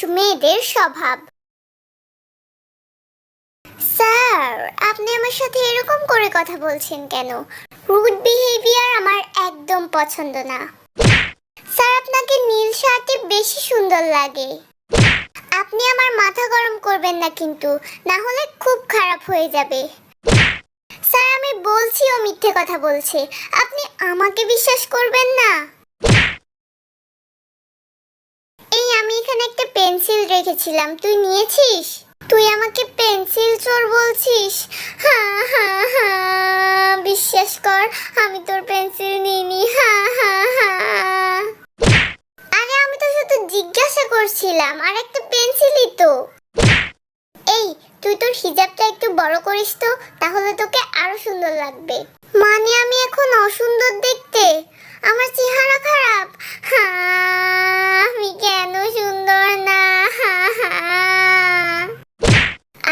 কিছু মেয়েদের স্বভাব। স্যার, আপনি আমার সাথে এরকম করে কথা বলছেন কেন? রুড বিহেভিয়ার আমার একদম পছন্দ না। স্যার, আপনাকে নীল শার্টে বেশি সুন্দর লাগে। আপনি আমার মাথা গরম করবেন না কিন্তু, না হলে খুব খারাপ হয়ে যাবে। স্যার, আমি বলছি ও মিথ্যে কথা বলছে, আপনি আমাকে বিশ্বাস করবেন না। এই আমি এখানে একটা পেন্সিল রেখেছিলাম, তুই নিয়েছিস? তুই আমাকে পেন্সিল চোর বলছিস? হ্যাঁ হ্যাঁ হ্যাঁ, বিশ্বাস কর আমি তোর পেন্সিল নিইনি। হ্যাঁ হ্যাঁ হ্যাঁ। আরে আমি তো শুধু জিজ্ঞাসা করছিলাম, আর একটা পেন্সিলই তো। এই তুই তোর হিজাবটা একটু বড় করিস তো, তাহলে তোকে আরো সুন্দর লাগবে। মানে আমি এখন অসুন্দর দেখতে? আমার চেহারা খারাপ? হ্যাঁ, আমি কেন সুন্দর না?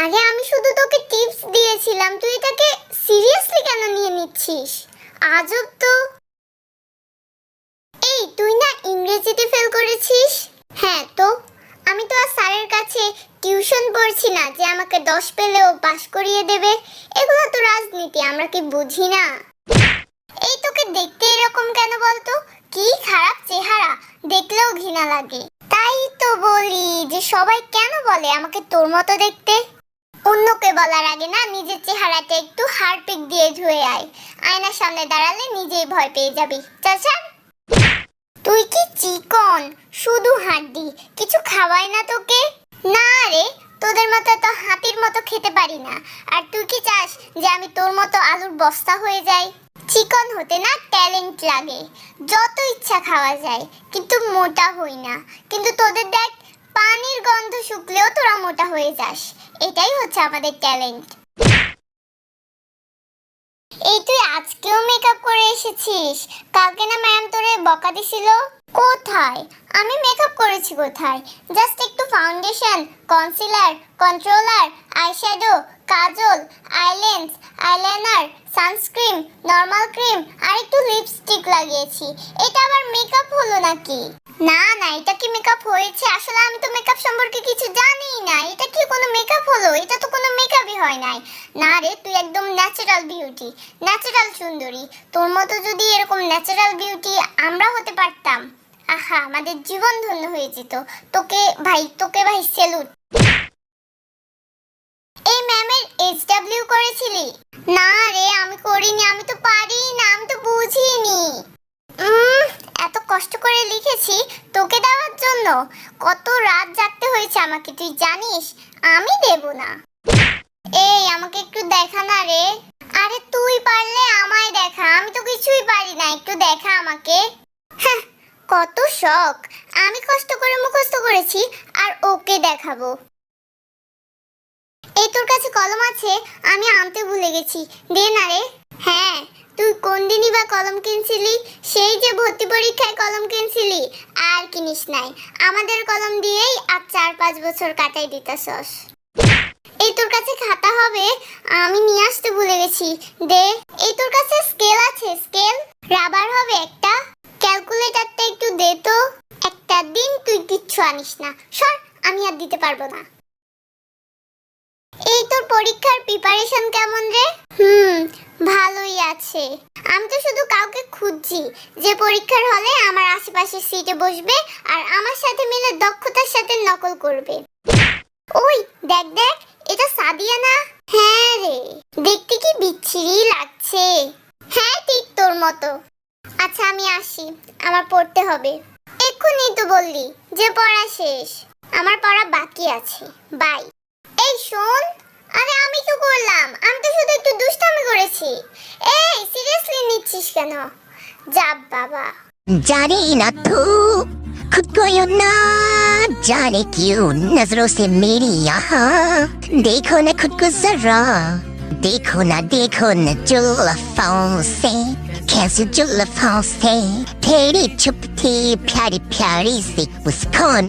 আরে আমি শুধু তোকে টিপস দিয়েছিলাম, তুই এটাকে সিরিয়াসলি কেন নিয়ে নিচ্ছিস? আজব তো। এই তুই না ইংরেজিতে ফেল করেছিস? হ্যাঁ তো, আমি তো আর স্যারের কাছে টিউশন পড়ছি না যে আমাকে 10 পেলেও পাস করিয়ে দেবে। এগুলো তো রাজনীতি, আমরা কি বুঝি না? এই তোকে দেখতে এরকম কেন বলতো? কি খারাপ চেহারা, দেখলেও ঘৃণা লাগে। তাই তো বলি যে সবাই কেন বলে আমাকে তোর মতো দেখতে। অন্যকে বলার আগে না নিজের চেহারাটা একটু হারপিক দিয়ে ধুয়ে আয়। আয়নার সামনে দাঁড়ালে নিজেই ভয় পেয়ে যাবি। চাচা, তুই কি চিকন, শুধু হাড্ডি, কিছু খাওয়াই না তোকে? না রে, তোদের মতো তো হাতির মতো খেতে পারি না। আর তুই কি চাস যে আমি তোর মতো আলুর বস্তা হয়ে যাই? চিকন হতে না ট্যালেন্ট লাগে, যত ইচ্ছা খাওয়া যায়, কিন্তু মোটা হই না। কিন্তু তোদের দেখ, পানির গন্ধ শুকলেও তোরা মোটা হয়ে যাস। এটাই হচ্ছে আমাদের ট্যালেন্ট। এই তুই আজকেও মেকআপ করে এসেছিস? কালকে না ম্যাম তোরে বকা দিছিল? কোথায়? আমি মেকআপ করেছি কোথায়? জাস্ট একটু ফাউন্ডেশন, কনসিলার, কন্ট্রোলার, আইশ্যাডো, কাজল, আইল্যান্স, আইলাইনার, সানস্ক্রিন, নরমাল ক্রিম আর একটু লিপস্টিক লাগিয়েছি। এটা আবার মেকআপ হলো নাকি? না না, এটা কি মেকআপ হয়েছে? আসলে আমি তো মেকআপ সম্পর্কে কিছু জানিই না। এটা কি কোনো মেকআপ হলো? এটা তো কোনো মেকআপই হয় নাই। না রে, তুই একদম ন্যাচারাল বিউটি, ন্যাচারাল সুন্দরী। তোর মতো যদি এরকম ন্যাচারাল বিউটি আমরা হতে পারতাম, আহা, আমাদের জীবন ধন্য হয়ে যেত। তোকে ভাই স্যালুট। এই ম্যামের এইচডব্লিউ করেছিলি? না রে, আমি করিনি, আমি তো পারি না, আমি তো বুঝিনি। এত কষ্ট করে লিখেছি তোকে দেওয়ার জন্য, কত রাত জাগতে হয়েছে আমাকে, তুই জানিস? আমি দেব না। এই আমাকে একটু দেখা না রে। আরে তুই পারলে আমায় দেখা, আমি তো কিছুই পারি না, একটু দেখা আমাকে। হ্যাঁ, কত শখ, আমি কষ্ট করে মুখস্থ করেছি আর ওকে দেখাবো। এই তোর কাছে কলম আছে? আমি আনতে ভুলে গেছি, দে না রে। হ্যাঁ, তুই কোন দিনই বা কলম কিনছিলি? সেই যে ভর্তি পরীক্ষায় কলম কিনছিলি, আর কিনিস নাই। আমাদের কলম দিয়েই আর 4-5 বছর কাটাই দিতাছস। এই তোর কাছে খাতা হবে? আমি নিয়ে আসতে ভুলে গেছি, দে। এই তোর কাছে স্কেল আছে? স্কেল, রাবার হবে একটা? ক্যালকুলেটরটা একটু দে তো। একটা দিন তুই কিচ্ছু আনিস না, সর, আমি আর দিতে পারবো না। এই তোর পরীক্ষার প্রিপারেশন কেমন রে? ভালোই আছে। আমি তো শুধু কাউকে খুঁজছি যে পরীক্ষার হলে আমার আশেপাশের সিটে বসবে আর আমার সাথে মিলে দক্ষতার সাথে নকল করবে। ওই দেখ দেখ, এটা সাদিয়া না? হ্যাঁ রে, দেখতে কি বিচ্ছিরি লাগছে। হ্যাঁ, ঠিক তোর মতো। আচ্ছা আমি আসি, আমার পড়তে হবে। এক্ষুনি তো বললি যে পড়া শেষ। আমার পড়া বাকি আছে, বাই। এই শোন, আরে আমি কি করলাম? আমি তো শুধু একটু দুষ্টামি করেছি। এই সিরিয়াসলি নিচ্ছিস কেন? যা বাবা। जाने ना तू खुद को यूं ना जाने क्यों नजरों से मेरी यहाँ देखो ना खुद को जरा देखो ना जुल्फों से कैसे जुल्फों से तेरी छुपती प्यारी प्यारी सी मुस्कान